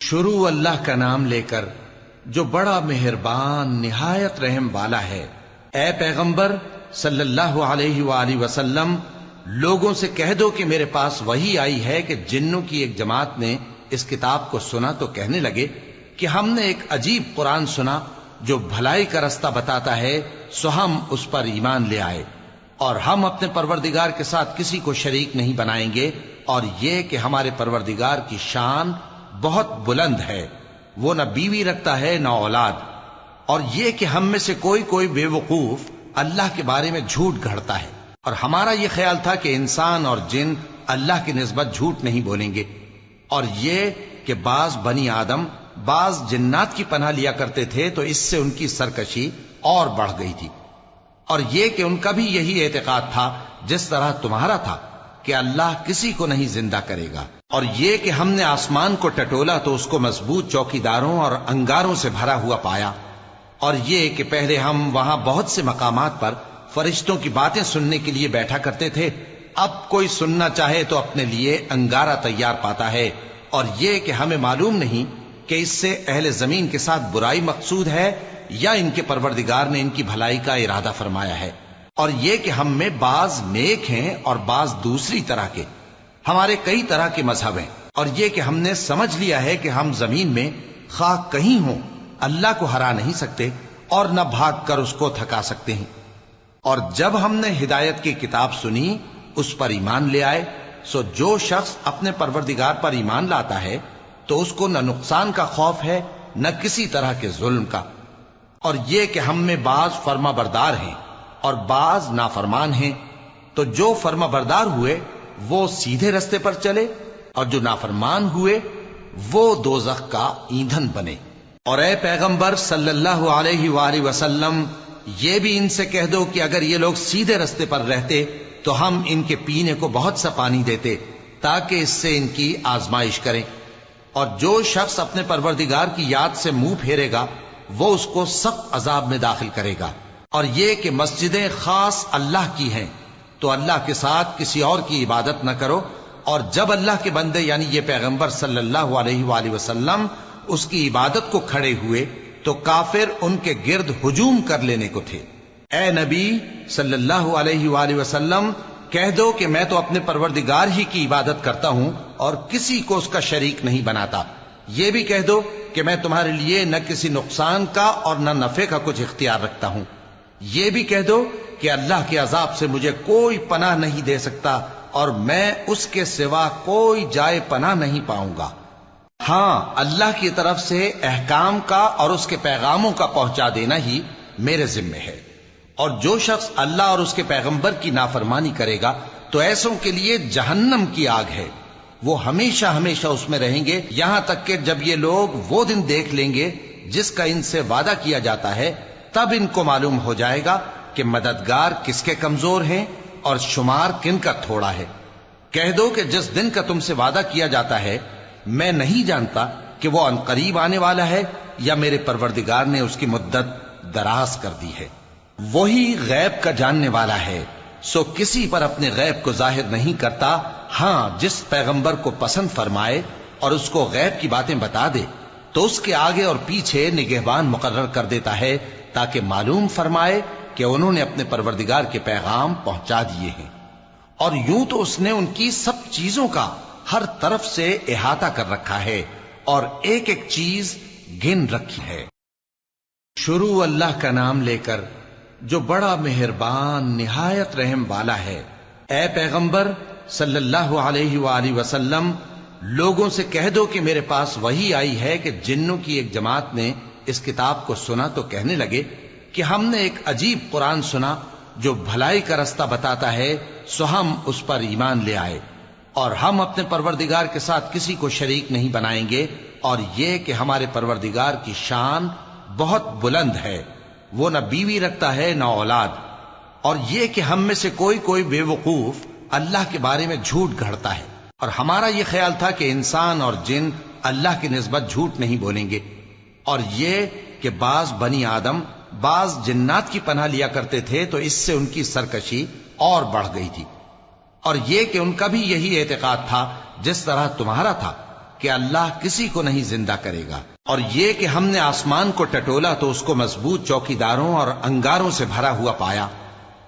شروع اللہ کا نام لے کر جو بڑا مہربان نہایت رحم والا ہے۔ اے پیغمبر صلی اللہ علیہ وآلہ وسلم، لوگوں سے کہہ دو کہ میرے پاس وحی آئی ہے کہ جنوں کی ایک جماعت نے اس کتاب کو سنا تو کہنے لگے کہ ہم نے ایک عجیب قرآن سنا جو بھلائی کا رستہ بتاتا ہے، سو ہم اس پر ایمان لے آئے، اور ہم اپنے پروردگار کے ساتھ کسی کو شریک نہیں بنائیں گے، اور یہ کہ ہمارے پروردگار کی شان بہت بلند ہے، وہ نہ بیوی رکھتا ہے نہ اولاد، اور یہ کہ ہم میں سے کوئی بے وقوف اللہ کے بارے میں جھوٹ گھڑتا ہے، اور ہمارا یہ خیال تھا کہ انسان اور جن اللہ کی نسبت جھوٹ نہیں بولیں گے، اور یہ کہ بعض بنی آدم بعض جنات کی پناہ لیا کرتے تھے تو اس سے ان کی سرکشی اور بڑھ گئی تھی، اور یہ کہ ان کا بھی یہی اعتقاد تھا جس طرح تمہارا تھا کہ اللہ کسی کو نہیں زندہ کرے گا، اور یہ کہ ہم نے آسمان کو ٹٹولا تو اس کو مضبوط چوکیداروں اور انگاروں سے بھرا ہوا پایا، اور یہ کہ پہلے ہم وہاں بہت سے مقامات پر فرشتوں کی باتیں سننے کے لیے بیٹھا کرتے تھے، اب کوئی سننا چاہے تو اپنے لیے انگارہ تیار پاتا ہے، اور یہ کہ ہمیں معلوم نہیں کہ اس سے اہل زمین کے ساتھ برائی مقصود ہے یا ان کے پروردگار نے ان کی بھلائی کا ارادہ فرمایا ہے، اور یہ کہ ہم میں بعض نیک ہیں اور بعض دوسری طرح کے، ہمارے کئی طرح کے مذہب ہیں، اور یہ کہ ہم نے سمجھ لیا ہے کہ ہم زمین میں خواہ کہیں ہوں اللہ کو ہرا نہیں سکتے اور نہ بھاگ کر اس کو تھکا سکتے ہیں، اور جب ہم نے ہدایت کی کتاب سنی اس پر ایمان لے آئے، سو جو شخص اپنے پروردگار پر ایمان لاتا ہے تو اس کو نہ نقصان کا خوف ہے نہ کسی طرح کے ظلم کا، اور یہ کہ ہم میں بعض فرما بردار ہیں اور بعض نافرمان ہیں، تو جو فرما بردار ہوئے وہ سیدھے رستے پر چلے، اور جو نافرمان ہوئے وہ دوزخ کا ایندھن بنے۔ اور اے پیغمبر صلی اللہ علیہ وآلہ وسلم، یہ بھی ان سے کہہ دو کہ اگر یہ لوگ سیدھے رستے پر رہتے تو ہم ان کے پینے کو بہت سا پانی دیتے تاکہ اس سے ان کی آزمائش کریں، اور جو شخص اپنے پروردگار کی یاد سے منہ پھیرے گا وہ اس کو سخت عذاب میں داخل کرے گا، اور یہ کہ مسجدیں خاص اللہ کی ہیں تو اللہ کے ساتھ کسی اور کی عبادت نہ کرو، اور جب اللہ کے بندے یعنی یہ پیغمبر صلی اللہ علیہ وآلہ وسلم اس کی عبادت کو کھڑے ہوئے تو کافر ان کے گرد ہجوم کر لینے کو تھے۔ اے نبی صلی اللہ علیہ وآلہ وسلم، کہہ دو کہ میں تو اپنے پروردگار ہی کی عبادت کرتا ہوں اور کسی کو اس کا شریک نہیں بناتا، یہ بھی کہہ دو کہ میں تمہارے لیے نہ کسی نقصان کا اور نہ نفع کا کچھ اختیار رکھتا ہوں، یہ بھی کہہ دو کہ اللہ کے عذاب سے مجھے کوئی پناہ نہیں دے سکتا اور میں اس کے سوا کوئی جائے پناہ نہیں پاؤں گا، ہاں اللہ کی طرف سے احکام کا اور اس کے پیغاموں کا پہنچا دینا ہی میرے ذمہ ہے، اور جو شخص اللہ اور اس کے پیغمبر کی نافرمانی کرے گا تو ایسوں کے لیے جہنم کی آگ ہے، وہ ہمیشہ ہمیشہ اس میں رہیں گے، یہاں تک کہ جب یہ لوگ وہ دن دیکھ لیں گے جس کا ان سے وعدہ کیا جاتا ہے، تب ان کو معلوم ہو جائے گا کہ مددگار کس کے کمزور ہیں اور شمار کن کا تھوڑا ہے۔ کہہ دو کہ جس دن کا تم سے وعدہ کیا جاتا ہے میں نہیں جانتا کہ وہ عنقریب آنے والا ہے یا میرے پروردگار نے اس کی مدت دراز کر دی ہے، وہی غیب کا جاننے والا ہے، سو کسی پر اپنے غیب کو ظاہر نہیں کرتا، ہاں جس پیغمبر کو پسند فرمائے اور اس کو غیب کی باتیں بتا دے تو اس کے آگے اور پیچھے نگہبان مقرر کر دیتا ہے تاکہ معلوم فرمائے کہ انہوں نے اپنے پروردگار کے پیغام پہنچا دیے ہیں، اور یوں تو اس نے ان کی سب چیزوں کا ہر طرف سے احاطہ کر رکھا ہے اور ایک ایک چیز گن رکھی ہے۔ شروع اللہ کا نام لے کر جو بڑا مہربان نہایت رحم والا ہے۔ اے پیغمبر صلی اللہ علیہ وآلہ وسلم، لوگوں سے کہہ دو کہ میرے پاس وحی آئی ہے کہ جنوں کی ایک جماعت نے اس کتاب کو سنا تو کہنے لگے کہ ہم نے ایک عجیب قرآن سنا جو بھلائی کا رستہ بتاتا ہے، سو ہم اس پر ایمان لے آئے، اور ہم اپنے پروردگار کے ساتھ کسی کو شریک نہیں بنائیں گے، اور یہ کہ ہمارے پروردگار کی شان بہت بلند ہے، وہ نہ بیوی رکھتا ہے نہ اولاد، اور یہ کہ ہم میں سے کوئی بے وقوف اللہ کے بارے میں جھوٹ گھڑتا ہے، اور ہمارا یہ خیال تھا کہ انسان اور جن اللہ کی نسبت جھوٹ نہیں بولیں گے، اور یہ کہ بعض بنی آدم بعض جنات کی پناہ لیا کرتے تھے تو اس سے ان کی سرکشی اور بڑھ گئی تھی، اور یہ کہ ان کا بھی یہی اعتقاد تھا جس طرح تمہارا تھا کہ اللہ کسی کو نہیں زندہ کرے گا، اور یہ کہ ہم نے آسمان کو ٹٹولا تو اس کو مضبوط چوکیداروں اور انگاروں سے بھرا ہوا پایا،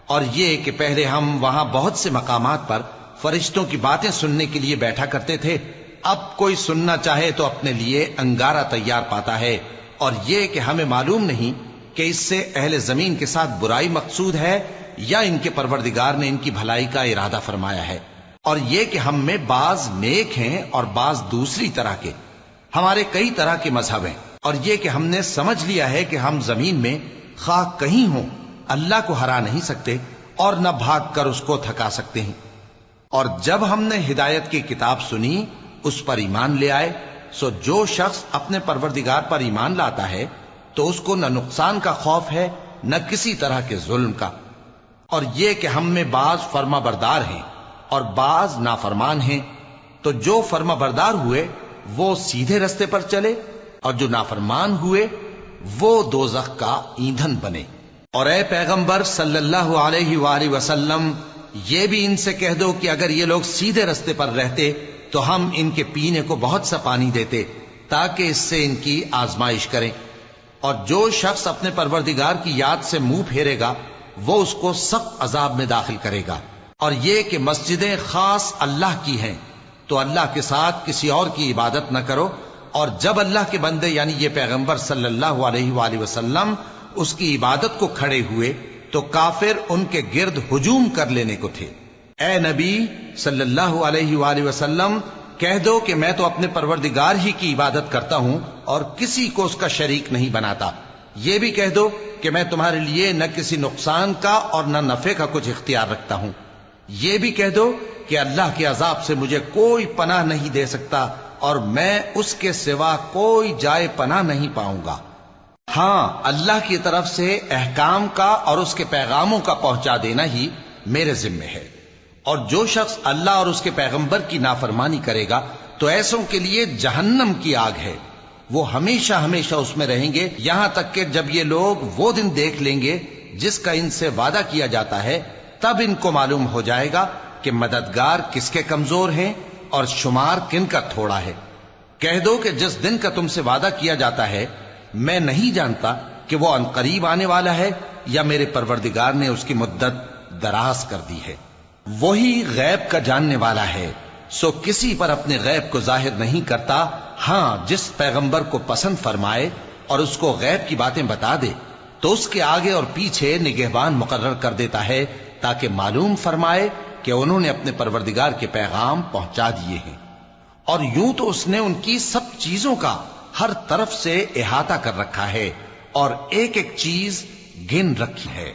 اور یہ کہ پہلے ہم وہاں بہت سے مقامات پر فرشتوں کی باتیں سننے کے لیے بیٹھا کرتے تھے، اب کوئی سننا چاہے تو اپنے لیے انگارہ تیار پاتا ہے، اور یہ کہ ہمیں معلوم نہیں کہ اس سے اہل زمین کے ساتھ برائی مقصود ہے یا ان کے پروردگار نے ان کی بھلائی کا ارادہ فرمایا ہے، اور یہ کہ ہم میں بعض نیک ہیں اور بعض دوسری طرح کے، ہمارے کئی طرح کے مذہب ہیں، اور یہ کہ ہم نے سمجھ لیا ہے کہ ہم زمین میں خواہ کہیں ہوں اللہ کو ہرا نہیں سکتے اور نہ بھاگ کر اس کو تھکا سکتے ہیں۔ اور جب ہم نے ہدایت کی کتاب سنی اس پر ایمان لے آئے، سو جو شخص اپنے پروردگار پر ایمان لاتا ہے تو اس کو نہ نقصان کا خوف ہے نہ کسی طرح کے ظلم کا، اور یہ کہ ہم میں بعض فرما بردار ہیں اور بعض نافرمان ہیں، تو جو فرما بردار ہوئے وہ سیدھے رستے پر چلے اور جو نافرمان ہوئے وہ دوزخ کا ایندھن بنے۔ اور اے پیغمبر صلی اللہ علیہ وآلہ وسلم، یہ بھی ان سے کہہ دو کہ اگر یہ لوگ سیدھے رستے پر رہتے تو ہم ان کے پینے کو بہت سا پانی دیتے تاکہ اس سے ان کی آزمائش کریں، اور جو شخص اپنے پروردگار کی یاد سے منہ پھیرے گا وہ اس کو سخت عذاب میں داخل کرے گا۔ اور یہ کہ مسجدیں خاص اللہ کی ہیں تو اللہ کے ساتھ کسی اور کی عبادت نہ کرو، اور جب اللہ کے بندے یعنی یہ پیغمبر صلی اللہ علیہ وآلہ وسلم اس کی عبادت کو کھڑے ہوئے تو کافر ان کے گرد ہجوم کر لینے کو تھے۔ اے نبی صلی اللہ علیہ وآلہ وسلم، کہہ دو کہ میں تو اپنے پروردگار ہی کی عبادت کرتا ہوں اور کسی کو اس کا شریک نہیں بناتا۔ یہ بھی کہہ دو کہ میں تمہارے لیے نہ کسی نقصان کا اور نہ نفع کا کچھ اختیار رکھتا ہوں۔ یہ بھی کہہ دو کہ اللہ کے عذاب سے مجھے کوئی پناہ نہیں دے سکتا اور میں اس کے سوا کوئی جائے پناہ نہیں پاؤں گا۔ ہاں، اللہ کی طرف سے احکام کا اور اس کے پیغاموں کا پہنچا دینا ہی میرے ذمہ ہے، اور جو شخص اللہ اور اس کے پیغمبر کی نافرمانی کرے گا تو ایسوں کے لیے جہنم کی آگ ہے، وہ ہمیشہ ہمیشہ اس میں رہیں گے، یہاں تک کہ جب یہ لوگ وہ دن دیکھ لیں گے جس کا ان سے وعدہ کیا جاتا ہے، تب ان کو معلوم ہو جائے گا کہ مددگار کس کے کمزور ہیں اور شمار کن کا تھوڑا ہے۔ کہہ دو کہ جس دن کا تم سے وعدہ کیا جاتا ہے میں نہیں جانتا کہ وہ عنقریب آنے والا ہے یا میرے پروردگار نے اس کی مدت دراز کر دی ہے۔ وہی غیب کا جاننے والا ہے، سو کسی پر اپنے غیب کو ظاہر نہیں کرتا، ہاں جس پیغمبر کو پسند فرمائے اور اس کو غیب کی باتیں بتا دے تو اس کے آگے اور پیچھے نگہبان مقرر کر دیتا ہے تاکہ معلوم فرمائے کہ انہوں نے اپنے پروردگار کے پیغام پہنچا دیے ہیں، اور یوں تو اس نے ان کی سب چیزوں کا ہر طرف سے احاطہ کر رکھا ہے اور ایک ایک چیز گن رکھی ہے۔